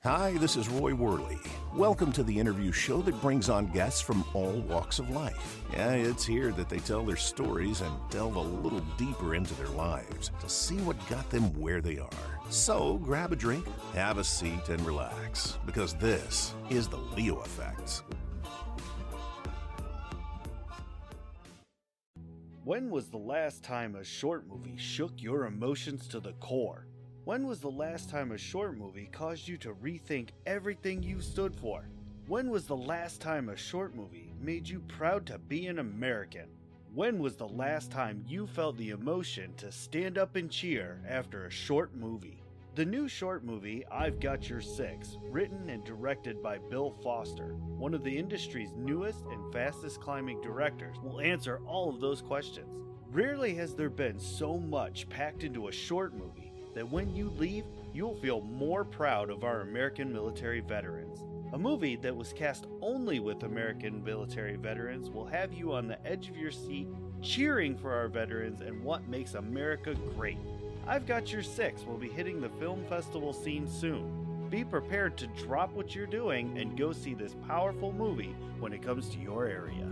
Hi, this is Roy Worley. Welcome to the interview show that brings on guests from all walks of life. Yeah, it's here that they tell their stories and delve a little deeper into their lives to see what got them where they are. So grab a drink, have a seat, and relax, because this is the Leo Effect. When was the last time a short movie shook your emotions to the core? When was the last time a short movie caused you to rethink everything you stood for? When was the last time a short movie made you proud to be an American? When was the last time you felt the emotion to stand up and cheer after a short movie? The new short movie, I've Got Your Six, written and directed by Bill Foster, one of the industry's newest and fastest climbing directors, will answer all of those questions. Rarely has there been so much packed into a short movie that when you leave, you'll feel more proud of our American military veterans. A movie that was cast only with American military veterans will have you on the edge of your seat, cheering for our veterans and what makes America great. I've Got Your Six will be hitting the film festival scene soon. Be prepared to drop what you're doing and go see this powerful movie when it comes to your area.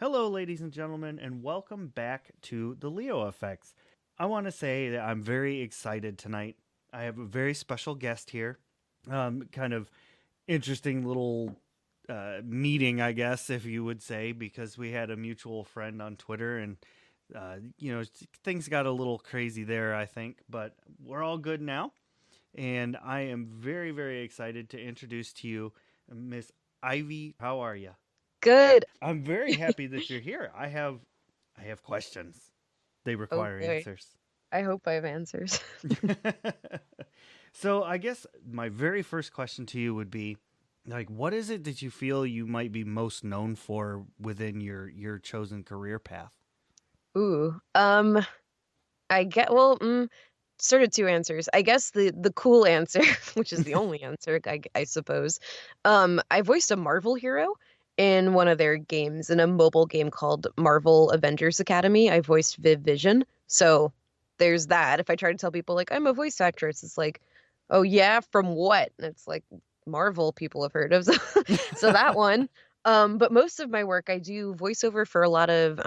Hello, ladies and gentlemen, and welcome back to the Leo Effects. I want to say that I'm very excited tonight. I have a very special guest here. Kind of interesting little meeting, I guess, if you would say, because we had a mutual friend on Twitter, and things got a little crazy there, I think, but we're all good now. And I am very, very excited to introduce to you Miss Ivy. How are you? Good. I'm very happy that you're here. I have questions. They require answers. I hope I have answers. So I guess my very first question to you would be, like, what is it that you feel you might be most known for within your chosen career path? Ooh. I get sort of two answers. I guess the cool answer, which is the only answer, I suppose. I voiced a Marvel hero in one of their games, in a mobile game called Marvel Avengers Academy. I voiced Viv Vision. So there's that. If I try to tell people, like, I'm a voice actress, it's like, oh yeah, from what? And it's like, Marvel people have heard of. So that one. But most of my work, I do voiceover for a lot of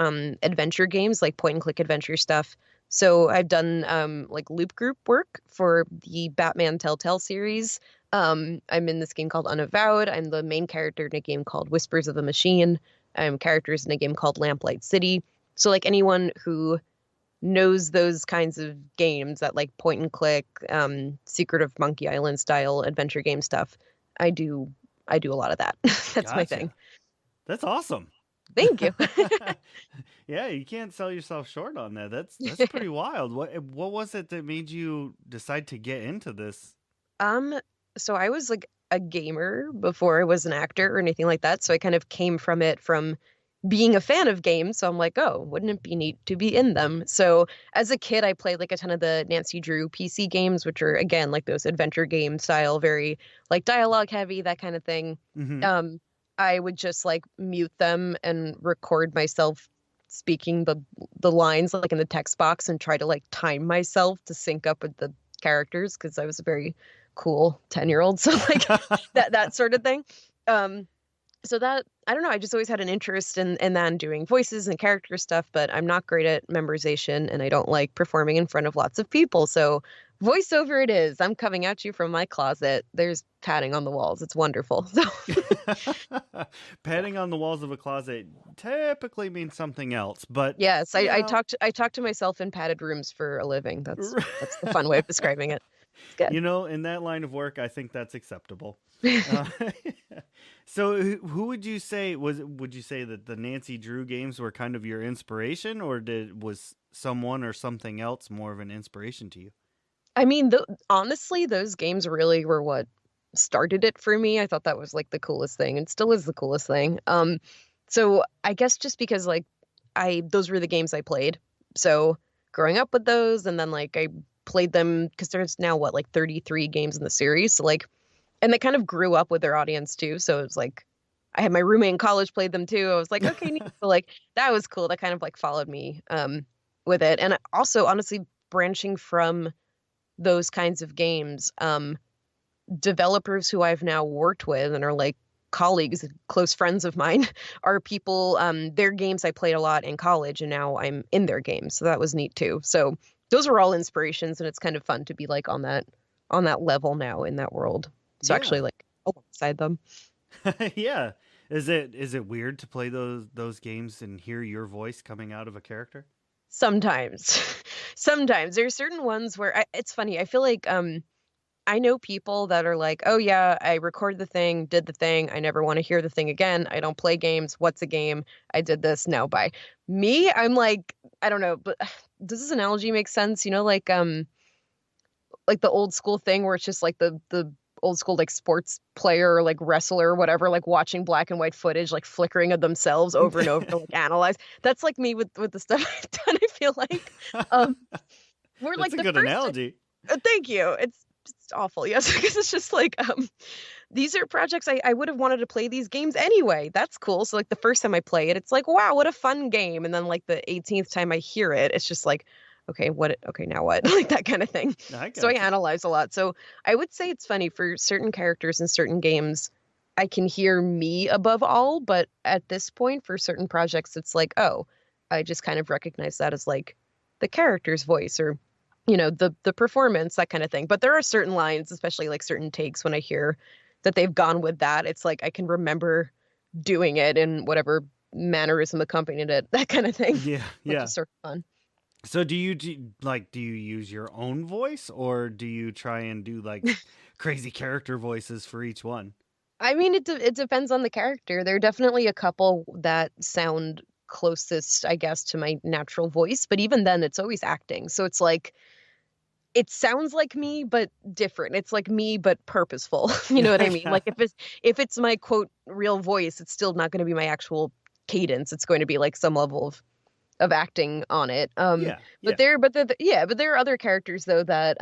adventure games, like point and click adventure stuff. So I've done like loop group work for the Batman Telltale series. I'm in this game called Unavowed. I'm the main character in a game called Whispers of the Machine. I'm characters in a game called Lamplight City. So like anyone who knows those kinds of games, that like point and click, Secret of Monkey Island style adventure game stuff, I do a lot of that. That's my thing. That's awesome. Thank you. Yeah, you can't sell yourself short on that. That's pretty wild. What was it that made you decide to get into this? So I was like a gamer before I was an actor or anything like that. So I kind of came from it from being a fan of games. So I'm like, oh, wouldn't it be neat to be in them? So as a kid, I played like a ton of the Nancy Drew PC games, which are, again, like those adventure game style, very like dialogue heavy, that kind of thing. Mm-hmm. I would just like mute them and record myself speaking the lines like in the text box and try to like time myself to sync up with the characters, because I was a very cool 10-year-old. So like that sort of thing. So that, I don't know, I just always had an interest in that, doing voices and character stuff, but I'm not great at memorization and I don't like performing in front of lots of people. So voiceover it is. I'm coming at you from my closet. There's padding on the walls. It's wonderful. So padding on the walls of a closet typically means something else, but yes, I talk to myself in padded rooms for a living. That's the fun way of describing it. It's good. You know, in that line of work, I think that's acceptable. So who would you say would you say that the Nancy Drew games were kind of your inspiration, or was someone or something else more of an inspiration to you? I mean, honestly, those games really were what started it for me. I thought that was like the coolest thing, and still is the coolest thing. So I guess just because like those were the games I played. So growing up with those, and then like I played them because there's now like 33 games in the series. So like, and they kind of grew up with their audience too. So it was like, I had my roommate in college played them too. I was like, okay, neat. So like that was cool. That kind of like followed me with it. And also honestly branching from those kinds of games, developers who I've now worked with and are like colleagues, close friends of mine, are people, their games I played a lot in college and now I'm in their games. So that was neat too. So those were all inspirations, and it's kind of fun to be like on that level now in that world. So actually Yeah. like alongside them. Yeah. Is it weird to play those games and hear your voice coming out of a character? Sometimes. Sometimes there's certain ones where it's funny. I feel like I know people that are like, "Oh yeah, I recorded the thing, did the thing. I never want to hear the thing again. I don't play games. What's a game? I did this. No, bye." Me, I'm like, I don't know, but does this analogy make sense? You know, like the old school thing where it's just like the old school like sports player or like wrestler or whatever, like watching black and white footage, like flickering of themselves over and over to like analyze. That's like me with the stuff I've done. I feel like um we're That's like a the good first analogy. thank you. It's awful. Yes, because it's just like these are projects I would have wanted to play these games anyway. That's cool. So like the first time I play it, it's like, wow, what a fun game. And then like the 18th time I hear it, it's just like, okay, now what? Like that kind of thing. I So I got you. analyze a lot. So I would say it's funny for certain characters in certain games, I can hear me above all, but at this point for certain projects, it's like, oh, I just kind of recognize that as like the character's voice or the performance, that kind of thing. But there are certain lines, especially like certain takes, when I hear that they've gone with that, it's like I can remember doing it in whatever mannerism accompanied it, that kind of thing, Yeah, which yeah. is sort of fun. So do you use your own voice, or do you try and do like crazy character voices for each one? I mean, it depends on the character. There are definitely a couple that sound closest, I guess, to my natural voice, but even then, it's always acting. So it's like it sounds like me, but different. It's like me, but purposeful. You know what I mean? Like if it's my quote real voice, it's still not going to be my actual cadence. It's going to be like some level of acting on it. Yeah, But yeah. there are other characters though that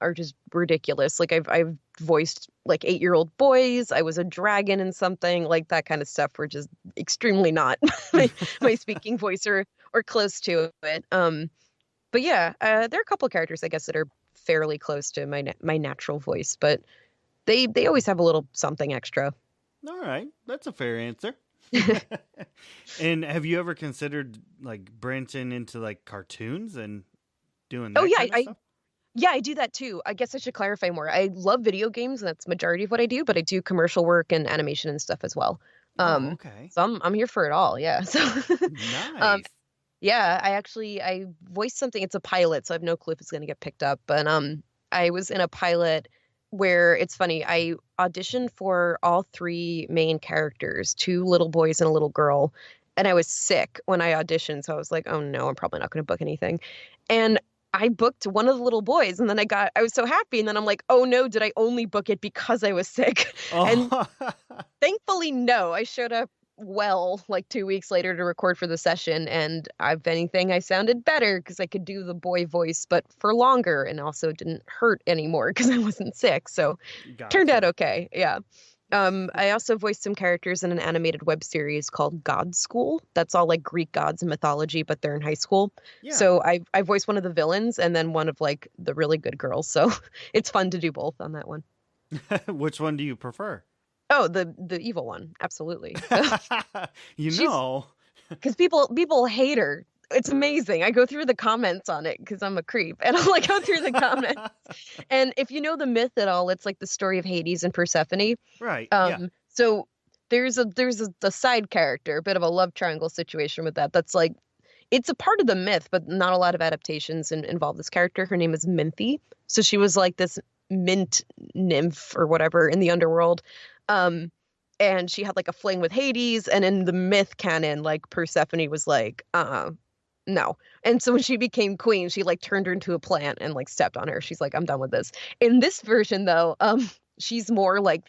are just ridiculous. Like I've voiced like 8-year-old boys. I was a dragon in something like that kind of stuff. Were just extremely not my speaking voice or close to it. But yeah, there are a couple of characters I guess that are fairly close to my natural voice, but they always have a little something extra. All right, that's a fair answer. And have you ever considered like branching into like cartoons and doing Oh that yeah, kind of stuff? yeah, I do that too. I guess I should clarify more. I love video games, and that's majority of what I do, but I do commercial work and animation and stuff as well. Oh, Um, okay. so I'm here for it all. Yeah. So, um, Nice. yeah, I voiced something. It's a pilot, so I have no clue if it's going to get picked up. But I was in a pilot where it's funny. I auditioned for all three main characters, two little boys and a little girl, and I was sick when I auditioned. So I was like, oh no, I'm probably not going to book anything. And I booked one of the little boys, and then I was so happy, and then I'm like, oh no, did I only book it because I was sick? And Oh, thankfully, no. I showed up well like 2 weeks later to record for the session, and if anything, I sounded better because I could do the boy voice, but for longer, and also didn't hurt anymore because I wasn't sick. So turned out gotcha. okay. Yeah. I also voiced some characters in an animated web series called God School. That's all like Greek gods and mythology, but they're in high school. Yeah. So I voiced one of the villains and then one of like the really good girls. So it's fun to do both on that one. Which one do you prefer? Oh, the evil one, absolutely. So You she's know. because people hate her. It's amazing. I go through the comments on it because I'm a creep, and I'll like go through the comments. And if you know the myth at all, it's like the story of Hades and Persephone. Right. Yeah. So there's a side character, a bit of a love triangle situation with that. That's like it's a part of the myth, but not a lot of adaptations involve this character. Her name is Minthy. So she was like this mint nymph or whatever in the underworld. Um, and she had like a fling with Hades, and in the myth canon, like Persephone was like, no. And so when she became queen, she like turned her into a plant and like stepped on her. She's like, I'm done with this. In this version, though, she's more like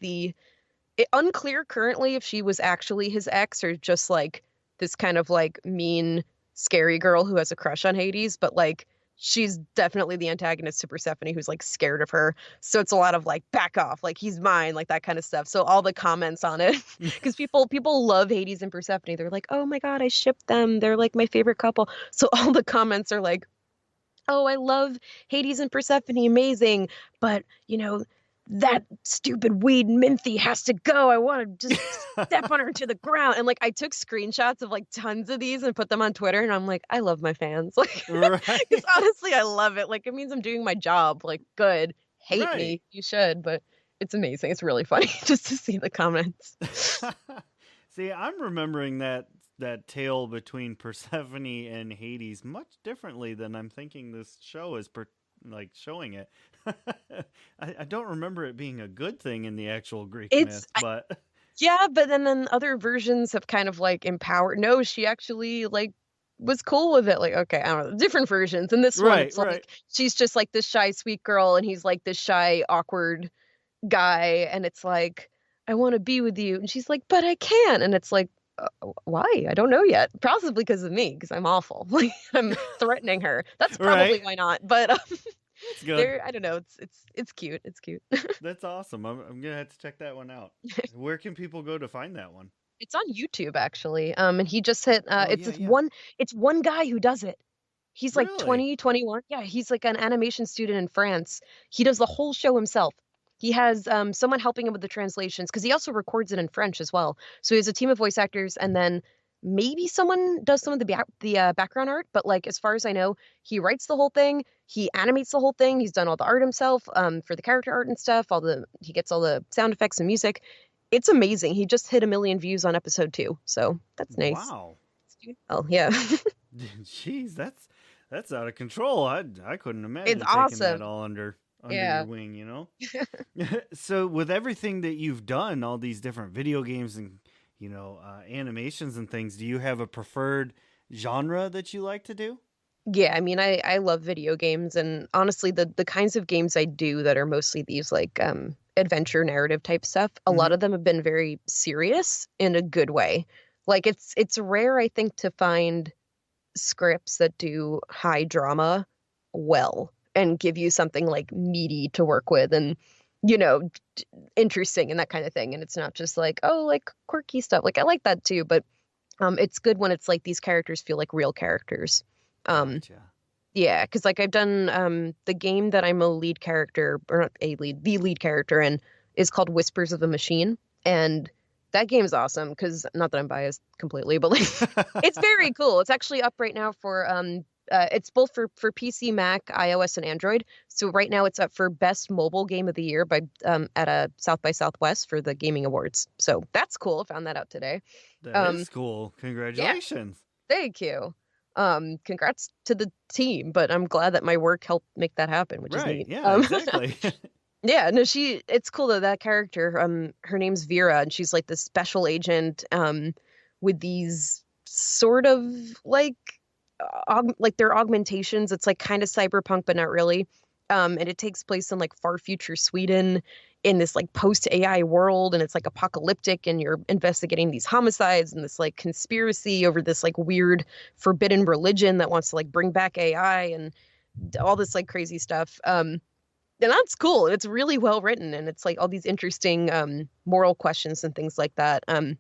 unclear currently if she was actually his ex or just like this kind of like mean, scary girl who has a crush on Hades, but like she's definitely the antagonist to Persephone who's like scared of her. So it's a lot of like back off, like he's mine, like that kind of stuff. So all the comments on it, because people love Hades and Persephone. They're like, oh my God, I ship them. They're like my favorite couple. So all the comments are like, oh, I love Hades and Persephone, amazing, but that stupid weed Minthy has to go. I want to just step on her to the ground. And like I took screenshots of like tons of these and put them on Twitter, and I'm like, I love my fans. Like, Right. because honestly, I love it. Like, it means I'm doing my job. Like, good. Hate Right. me. You should, but it's amazing. It's really funny just to see the comments. See, I'm remembering that tale between Persephone and Hades much differently than I'm thinking this show is like showing it. I don't remember it being a good thing in the actual Greek myth, but yeah, but then other versions have kind of like empowered. No, she actually like was cool with it. Like, okay, I don't know, different versions. And this one, it's like she's just like this shy, sweet girl, and he's like this shy, awkward guy, and it's like, I want to be with you, and she's like, but I can't, and it's like, why? I don't know yet. Possibly because of me, because I'm awful. Like I'm threatening her. That's probably why not. But it's good. I don't know. It's cute. It's cute. That's awesome. I'm gonna have to check that one out. Where can people go to find that one? It's on YouTube actually. And he just hit. One. It's one guy who does it. He's like Really? 20, 21. Yeah, he's like an animation student in France. He does the whole show himself. He has someone helping him with the translations because he also records it in French as well. So he has a team of voice actors, and then maybe someone does some of the background art. But like as far as I know, he writes the whole thing. He animates the whole thing. He's done all the art himself for the character art and stuff. He gets all the sound effects and music. It's amazing. He just hit 1 million views on episode 2, so that's nice. Wow. Oh yeah. Jeez, that's out of control. I couldn't imagine It's taking awesome. that all under your wing, you know? So with everything that you've done, all these different video games and, animations and things, do you have a preferred genre that you like to do? Yeah, I mean, I love video games, and honestly, the kinds of games I do that are mostly these like adventure narrative type stuff, a lot of them have been very serious in a good way. Like it's rare, I think, to find scripts that do high drama well and give you something like meaty to work with and interesting and that kind of thing. And it's not just like, oh, like quirky stuff. Like I like that too, but it's good when it's like these characters feel like real characters. Gotcha. Yeah, because like I've done the game that I'm a lead character, or not a lead, the lead character in is called Whispers of the Machine. And that game is awesome because not that I'm biased completely, but like it's very cool. It's actually up right now for it's both for PC, Mac, iOS, and Android. So right now it's up for Best Mobile Game of the Year by at a South by Southwest for the Gaming Awards. So that's cool. I found that out today. That is cool. Congratulations. Yeah. Thank you. Congrats to the team, but I'm glad that my work helped make that happen, which is neat. Yeah, exactly. Yeah, no, it's cool that character, her name's Vera, and she's like this special agent, with these sort of like they're augmentations. It's like kind of cyberpunk, but not really. And it takes place in like far future Sweden in this like post AI world, and it's like apocalyptic, and you're investigating these homicides and this like conspiracy over this like weird forbidden religion that wants to like bring back AI and all this like crazy stuff. And that's cool. It's really well written, and it's like all these interesting moral questions and things like that. And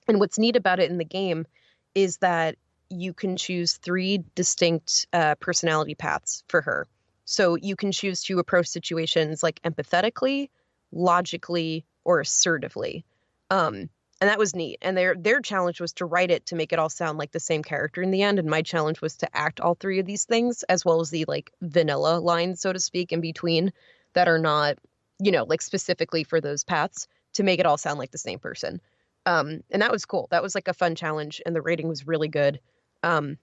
what's neat about it in the game is that you can choose 3 distinct personality paths for her. So you can choose to approach situations like empathetically, logically, or assertively. And that was neat. And their challenge was to write it to make it all sound like the same character in the end. And my challenge was to act all 3 of these things, as well as the like vanilla lines, so to speak, in between that are not, like specifically for those paths, to make it all sound like the same person. And that was cool. That was like a fun challenge, and the rating was really good. And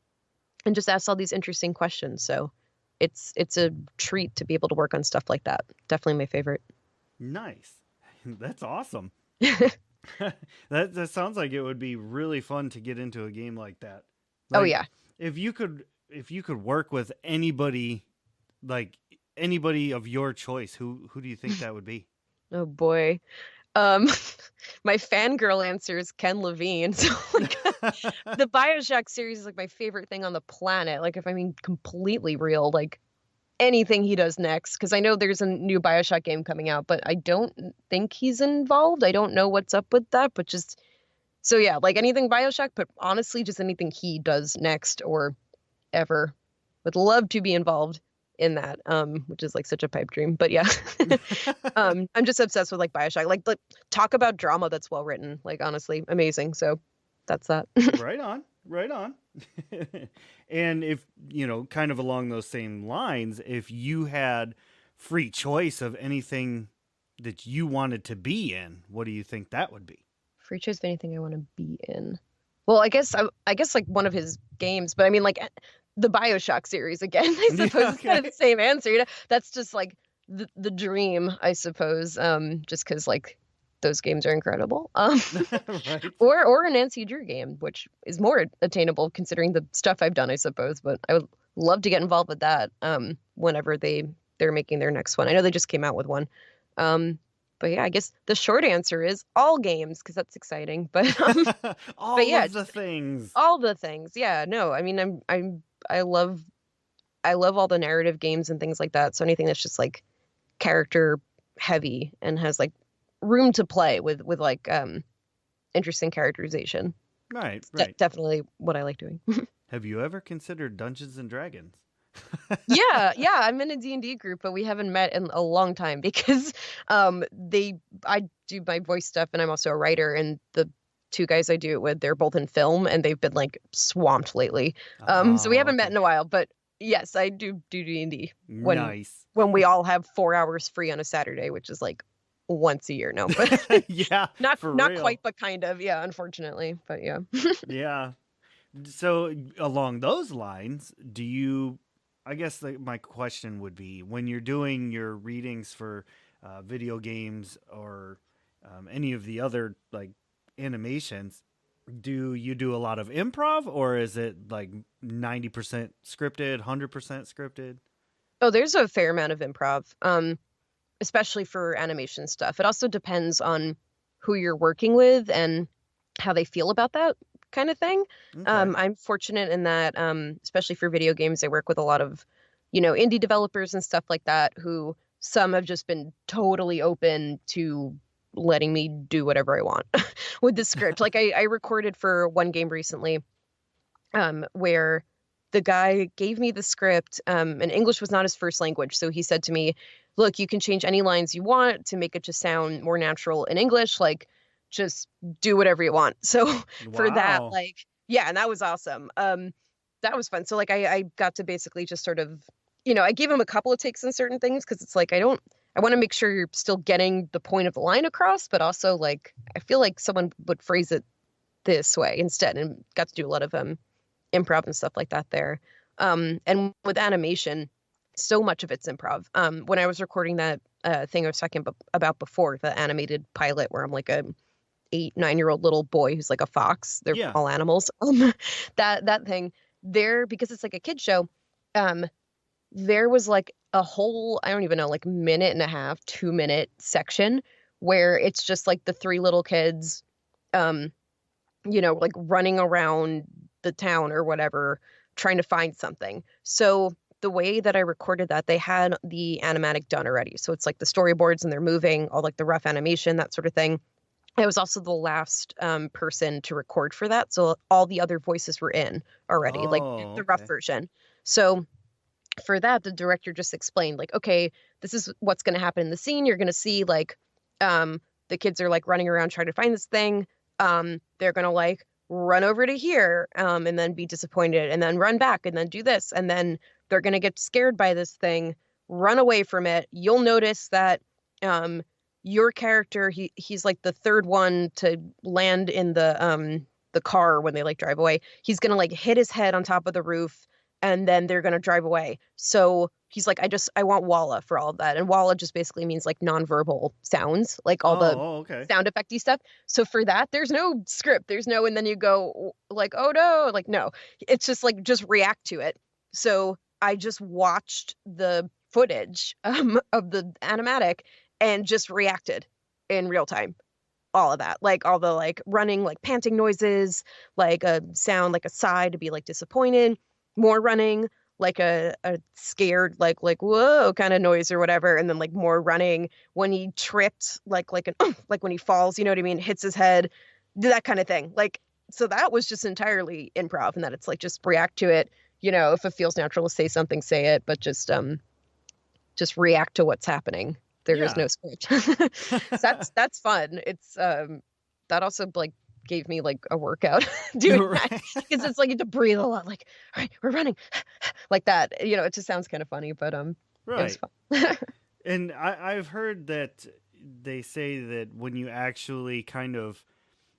just asked all these interesting questions. So it's a treat to be able to work on stuff like that. Definitely my favorite. Nice. That's awesome. That sounds like it would be really fun to get into a game like that. Like, oh yeah. If you could work with anybody, like anybody of your choice, who do you think that would be? Oh boy. My fangirl answer is Ken Levine. So like the BioShock series is like my favorite thing on the planet. Like if I mean completely real, like anything he does next, because I know there's a new BioShock game coming out, but I don't think he's involved. I don't know what's up with that, but just so yeah, like anything BioShock, but honestly just anything he does next or ever. would love to be involved in that, which is like such a pipe dream. But yeah, I'm just obsessed with like BioShock. Like, talk about drama that's well written. Like, honestly, amazing. So that's that. Right on, right on. And if, kind of along those same lines, if you had free choice of anything that you wanted to be in, what do you think that would be? Free choice of anything I want to be in. Well, I guess like one of his games, but I mean like the BioShock series again. I suppose Yeah, it's kind of okay. the same answer. That's just like the dream, I suppose. Just because like those games are incredible. Right. Or a Nancy Drew game, which is more attainable considering the stuff I've done, I suppose. But I would love to get involved with that. Whenever they're making their next one. I know they just came out with one. But yeah, I guess the short answer is all games because that's exciting. But All yeah, of the things. all the things. Yeah, no, I mean, I love I love all the narrative games and things like that. So anything that's just like character heavy and has like room to play with like interesting characterization. Right, It's right. definitely what I like doing. Have you ever considered Dungeons and Dragons? Yeah, I'm in a D&D group, but we haven't met in a long time because I do my voice stuff and I'm also a writer, and the two guys I do it with, they're both in film and they've been like swamped lately. So we Oh, haven't met okay. in a while, but yes, I do D&D when Nice. when we all have 4 hours free on a Saturday, which is like once a year. No, but Yeah, for not real. quite, but kind of. Yeah, unfortunately, but yeah. Yeah. So along those lines, do you? I guess my question would be when you're doing your readings for video games or any of the other like animations, do you do a lot of improv or is it like 90% scripted, 100% scripted? Oh, there's a fair amount of improv. Especially for animation stuff. It also depends on who you're working with and how they feel about that kind of thing. Okay. I'm fortunate in that, especially for video games, I work with a lot of, indie developers and stuff like that who some have just been totally open to letting me do whatever I want with the script. Like I recorded for one game recently, where the guy gave me the script, and English was not his first language. So he said to me, look, you can change any lines you want to make it just sound more natural in English. Like, just do whatever you want. So for that, Wow. like, yeah, and that was awesome. That was fun. So like, I got to basically just sort of, I gave him a couple of takes on certain things because it's like, I want to make sure you're still getting the point of the line across, but also like, I feel like someone would phrase it this way instead, and got to do a lot of improv and stuff like that there. And with animation, so much of it's improv. When I was recording that thing I was talking about before, the animated pilot where I'm like a 8, 9 year old little boy who's like a fox. They're Yeah. all animals. That thing there, because it's like a kid show. Um, there was like a whole, I don't even know, like minute and a half, 2 minute section where it's just like the three little kids, um, like running around the town or whatever, trying to find something. So the way that I recorded that, they had the animatic done already. So it's like the storyboards and they're moving, all like the rough animation, that sort of thing. I was also the last person to record for that. So all the other voices were in already, like Oh, the rough okay. version. So for that, the director just explained, like, okay, this is what's going to happen in the scene. You're going to see like the kids are like running around trying to find this thing. They're going to like run over to here, and then be disappointed and then run back and then do this. And then they're going to get scared by this thing, run away from it. You'll notice that your character, he's like the third one to land in the car when they like drive away. He's going to like hit his head on top of the roof and then they're going to drive away. So he's like, I want Walla for all of that. And Walla just basically means like nonverbal sounds, like all the Okay. sound effecty stuff. So for that, there's no script. There's no, and then you go like, oh no, like, no, it's just like, just react to it. So I just watched the footage of the animatic and just reacted in real time. All of that, like all the like running, like panting noises, like a sound, like a sigh to be like disappointed, more running, like a scared, like whoa kind of noise or whatever, and then like more running when he tripped, like an like when he falls, you know what I mean, hits his head, that kind of thing. Like, so that was just entirely improv, and that it's like just react to it. if it feels natural to say something, say it, but just react to what's happening. There is no Yeah. script. So that's fun. It's that also like gave me like a workout doing that, Right. because it's like you have to breathe a lot, like, all right, we're running like that. It just sounds kind of funny, but it was Right. fun. And I've heard that they say that when you actually kind of,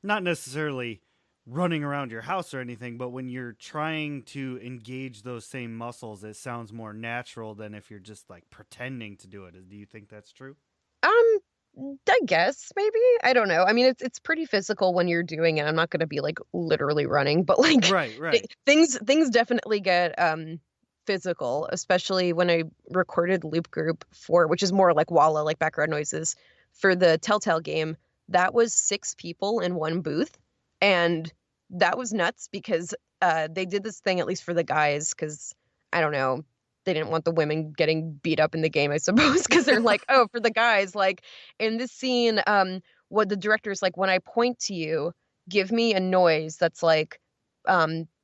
not necessarily running around your house or anything, but when you're trying to engage those same muscles, it sounds more natural than if you're just like pretending to do it. Do you think that's true? Um, I guess maybe. I don't know. I mean, it's pretty physical when you're doing it. I'm not going to be like literally running, but like Right, right. things definitely get physical, especially when I recorded Loop Group for, which is more like Walla, like background noises for the Telltale game. That was 6 people in one booth, and that was nuts because they did this thing, at least for the guys, because I don't know, they didn't want the women getting beat up in the game, I suppose, because they're like, oh, for the guys, like in this scene, what the director's like, when I point to you, give me a noise that's like,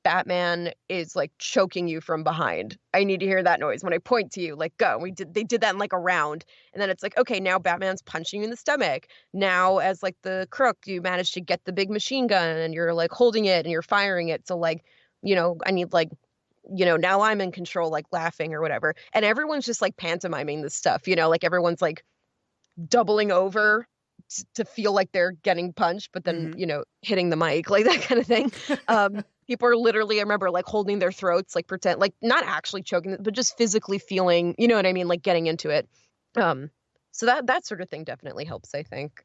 Batman is like choking you from behind. I need to hear that noise when I point to you. Like, go. They did that in like a round, and then it's like, okay, now Batman's punching you in the stomach. Now, as like the crook, you manage to get the big machine gun, and you're like holding it and you're firing it. So like, I need like, now I'm in control, like laughing or whatever. And everyone's just like pantomiming this stuff, like everyone's like doubling over to feel like they're getting punched, but then, Hmm. hitting the mic, like that kind of thing. People are literally, I remember like holding their throats, like pretend, like not actually choking, but just physically feeling, you know what I mean? Like getting into it. Um, so that sort of thing definitely helps, I think.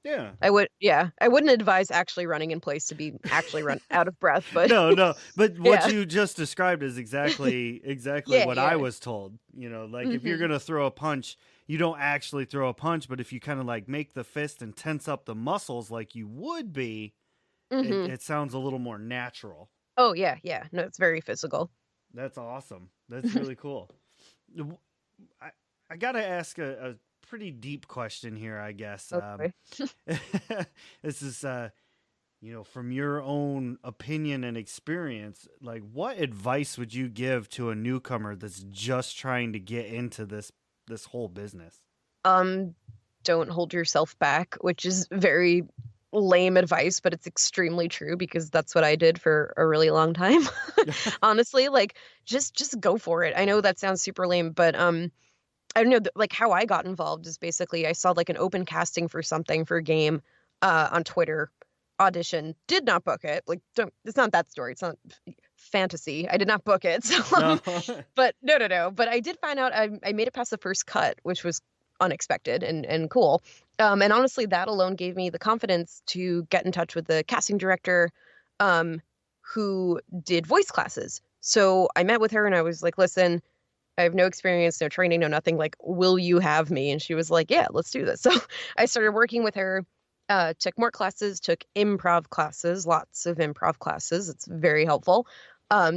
Yeah. I wouldn't advise actually running in place to be actually run out of breath, but No, no. But what yeah, you just described is exactly yeah, what I yeah. was told. Like if you're Hmm. gonna throw a punch, you don't actually throw a punch, but if you kind of like make the fist and tense up the muscles like you would be, Hmm. it sounds a little more natural. Oh yeah, yeah. No, it's very physical. That's awesome. That's really cool. W- I, I gotta ask a pretty deep question here, I guess. Okay. This is from your own opinion and experience, like what advice would you give to a newcomer that's just trying to get into this whole business? Um, don't hold yourself back, which is very lame advice, but it's extremely true because that's what I did for a really long time. Honestly, like just go for it. I know that sounds super lame, but I don't know, like how I got involved is basically I saw like an open casting for something for a game on Twitter, audition, did not book it. Like it's not that story. It's not fantasy. I did not book it. So No. but no. But I did find out I made it past the first cut, which was unexpected and cool. And honestly, that alone gave me the confidence to get in touch with the casting director, um, who did voice classes. So I met with her and I was like, listen, I have no experience, no training, no nothing. Like, will you have me? And she was like, yeah, let's do this. So I started working with her, took more classes, took improv classes, lots of improv classes. It's very helpful.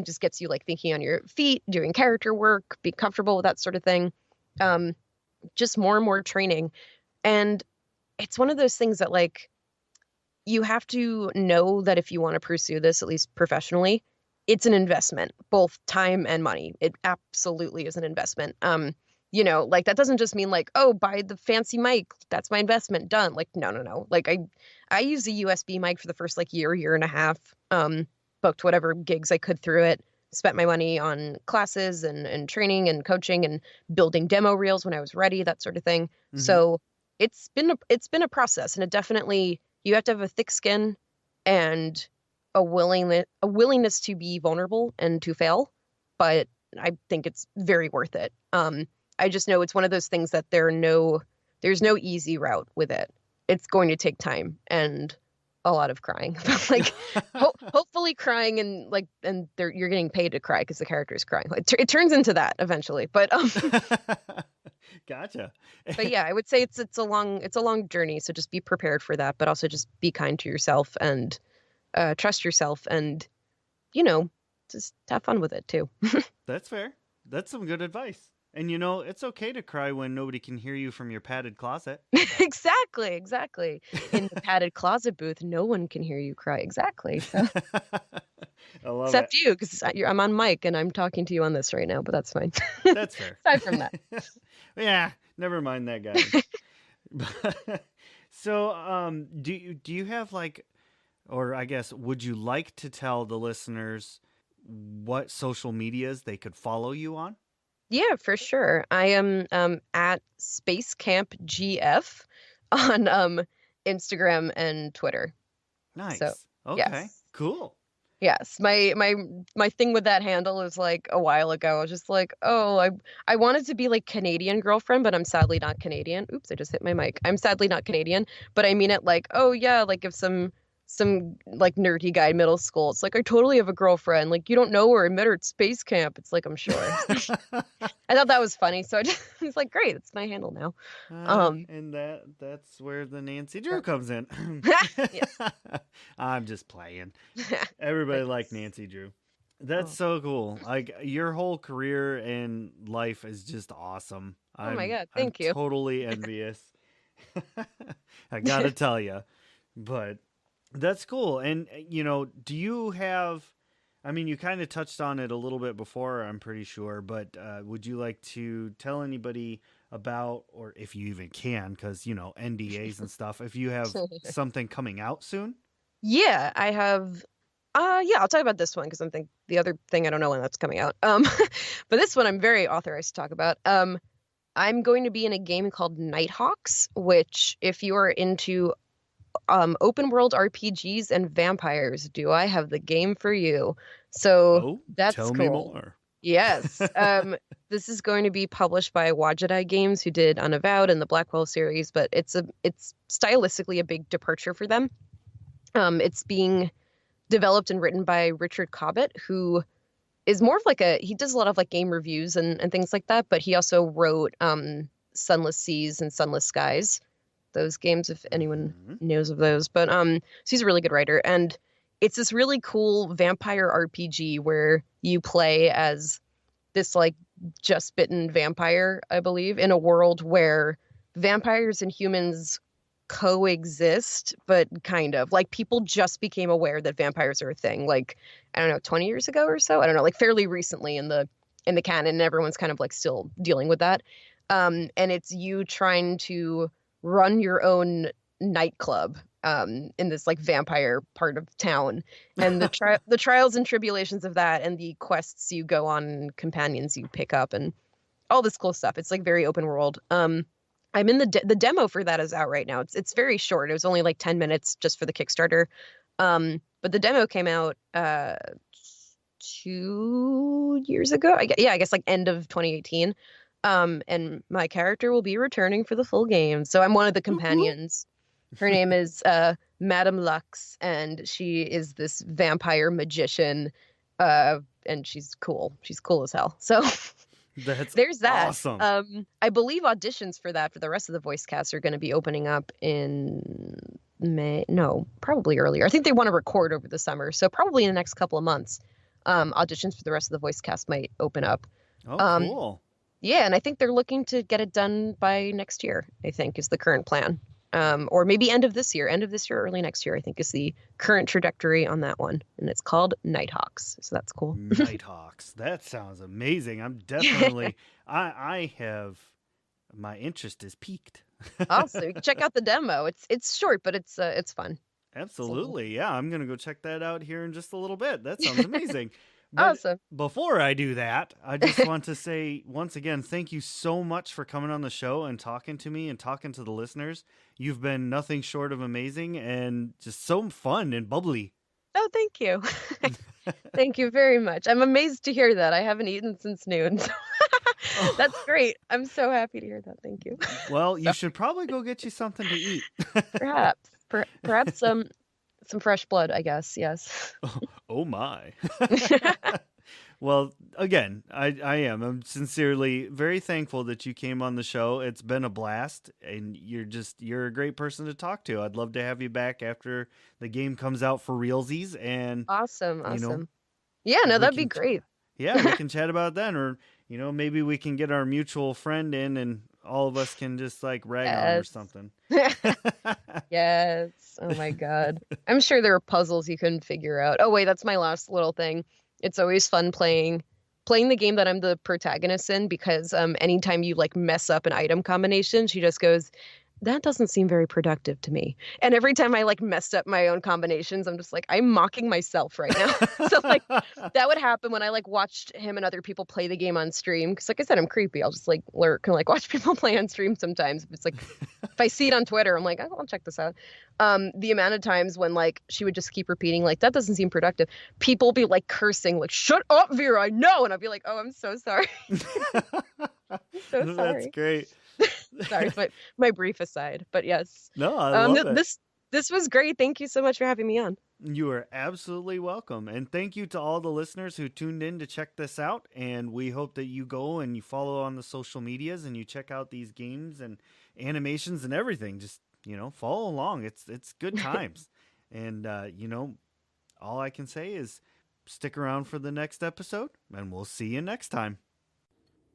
Just gets you like thinking on your feet, doing character work, be comfortable with that sort of thing. Um, just more and more training. And it's one of those things that like you have to know that if you want to pursue this, at least professionally, it's an investment, both time and money. It absolutely is an investment. Like that doesn't just mean like, oh, buy the fancy mic, that's my investment, done. Like, no. Like I used a USB mic for the first like year and a half, booked whatever gigs I could through it, spent my money on classes and training and coaching and building demo reels when I was ready, that sort of thing. Hmm. So it's been a process, and it definitely, you have to have a thick skin and a willingness to be vulnerable and to fail, but I think it's very worth it. I just know it's one of those things that there's no easy route with it. It's going to take time and a lot of crying, but like hopefully crying and like you're getting paid to cry because the character is crying. Like, it turns into that eventually, but Gotcha. but yeah, I would say it's a long journey. So just be prepared for that, but also just be kind to yourself and trust yourself, and you know just have fun with it too. That's fair. That's some good advice. And it's okay to cry when nobody can hear you from your padded closet. Exactly. In the padded closet booth, no one can hear you cry. Exactly. So I love it. Except you, because I'm on mic and I'm talking to you on this right now, but that's fine. That's fair. Aside from that. Yeah, never mind that guy. So, do you have like, or I guess, would you like to tell the listeners what social medias they could follow you on? Yeah, for sure. I am at Space Camp GF on Instagram and Twitter. So Nice. Okay. yes. Cool. Yes. My thing with that handle is like a while ago. I was just like, oh, I wanted to be like Canadian girlfriend, but I'm sadly not Canadian. Oops, I just hit my mic. I'm sadly not Canadian, but I mean it like, oh yeah, like if some like nerdy guy in middle school, it's like I totally have a girlfriend. Like you don't know her, I met her at space camp. It's like I'm sure. I thought that was funny, so I just was like, great, it's my handle now. And that's where the Nancy Drew comes in. Yes. I'm just playing. Everybody like Nancy Drew. That's so cool. Like your whole career and life is just awesome. Oh my God, thank you. Totally envious. I gotta tell you, but that's cool. And do you have? I mean, you kind of touched on it a little bit before, I'm pretty sure, but would you like to tell anybody about, or if you even can, because, NDAs and stuff, if you have something coming out soon? Yeah, I have. Yeah, I'll talk about this one because I think the other thing I don't know when that's coming out. But this one I'm very authorized to talk about. I'm going to be in a game called Nighthawks, which, if you are into open world RPGs and vampires, do I have the game for you? So that's tell cool. me more. Yes. This is going to be published by Wajidai Games, who did Unavowed and the Blackwell series, but it's stylistically a big departure for them. It's being developed and written by Richard Cobbett, who is more of like he does a lot of like game reviews and things like that, but he also wrote Sunless Seas and Sunless Skies, those games, if anyone knows of those. But so he's a really good writer, and it's this really cool vampire RPG where you play as this like just bitten vampire, I believe, in a world where vampires and humans coexist, but kind of like people just became aware that vampires are a thing, like, I don't know, 20 years ago or so. I don't know, like fairly recently in the canon, and everyone's kind of like still dealing with that. And it's you trying to run your own nightclub in this like vampire part of town, and the trials and tribulations of that, and the quests you go on, and companions you pick up, and all this cool stuff. It's like very open world. I'm in the demo for that is out right now. It's very short. It was only like 10 minutes just for the Kickstarter. But the demo came out 2 years ago. I guess like end of 2018. And my character will be returning for the full game. So I'm one of the companions. Her name is Madame Lux, and she is this vampire magician. And she's cool. She's cool as hell. So there's that. Awesome. I believe auditions for the rest of the voice cast are going to be opening up in May. No, probably earlier. I think they want to record over the summer. So probably in the next couple of months, auditions for the rest of the voice cast might open up. Oh, cool. Yeah, and I think they're looking to get it done by next year, I think, is the current plan. Or maybe end of this year, early next year, I think is the current trajectory on that one. And it's called Nighthawks. So that's cool. Nighthawks. That sounds amazing. I'm definitely, I have, my interest is piqued. Also, you can check out the demo. It's short, but it's fun. Absolutely. Yeah, I'm going to go check that out here in just a little bit. That sounds amazing. But awesome. Before I do that, I just want to say once again, thank you so much for coming on the show and talking to me and talking to the listeners. You've been nothing short of amazing and just so fun and bubbly. Oh, thank you. Thank you very much. I'm amazed to hear that. I haven't eaten since noon. So that's great. I'm so happy to hear that. Thank you. Well, you should probably go get you something to eat. Perhaps some fresh blood, I guess. Yes. Oh my. Well, again, I'm sincerely very thankful that you came on the show. It's been a blast, and you're a great person to talk to. I'd love to have you back after the game comes out for realsies. And awesome. Yeah, no, that'd be great. Yeah, we can chat about that, or maybe we can get our mutual friend in and all of us can just like rag on or Yes. something. Yes. Oh my God. I'm sure there are puzzles you couldn't figure out. Oh wait, that's my last little thing. It's always fun playing the game that I'm the protagonist in because anytime you like mess up an item combination, she just goes, that doesn't seem very productive to me. And every time I like messed up my own combinations, I'm just like, I'm mocking myself right now. So like that would happen when I like watched him and other people play the game on stream. Cause like I said, I'm creepy. I'll just like lurk and like watch people play on stream sometimes. It's like if I see it on Twitter, I'm like, oh, I'll check this out. The amount of times when like she would just keep repeating, like, that doesn't seem productive. People be like cursing, like, shut up, Vera, I know. And I'd be like, oh, I'm so sorry. I'm so sorry. That's great. Sorry, but my brief aside. But yes. No, I love it. This was great. Thank you so much for having me on. You are absolutely welcome. And thank you to all the listeners who tuned in to check this out. And we hope that you go and you follow on the social medias and you check out these games and animations and everything. Just, follow along. It's good times. And, all I can say is stick around for the next episode and we'll see you next time.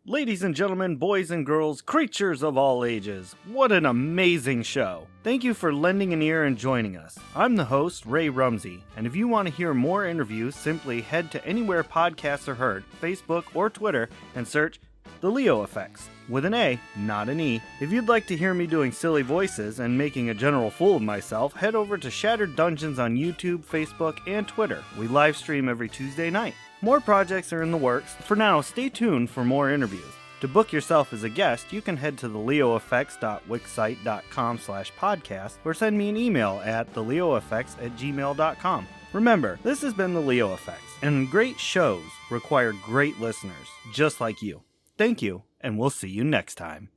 Ladies and gentlemen, boys and girls, creatures of all ages, what an amazing show. Thank you for lending an ear and joining us. I'm the host, Ray Rumsey, and if you want to hear more interviews, simply head to anywhere podcasts are heard, Facebook or Twitter, and search The Leo Effects, with an A, not an E. If you'd like to hear me doing silly voices and making a general fool of myself, head over to Shattered Dungeons on YouTube, Facebook, and Twitter. We live stream every Tuesday night. More projects are in the works. For now, stay tuned for more interviews. To book yourself as a guest, you can head to theleoeffects.wixsite.com/podcast or send me an email at theleoeffects@gmail.com. Remember, this has been The Leo Effects, and great shows require great listeners, just like you. Thank you, and we'll see you next time.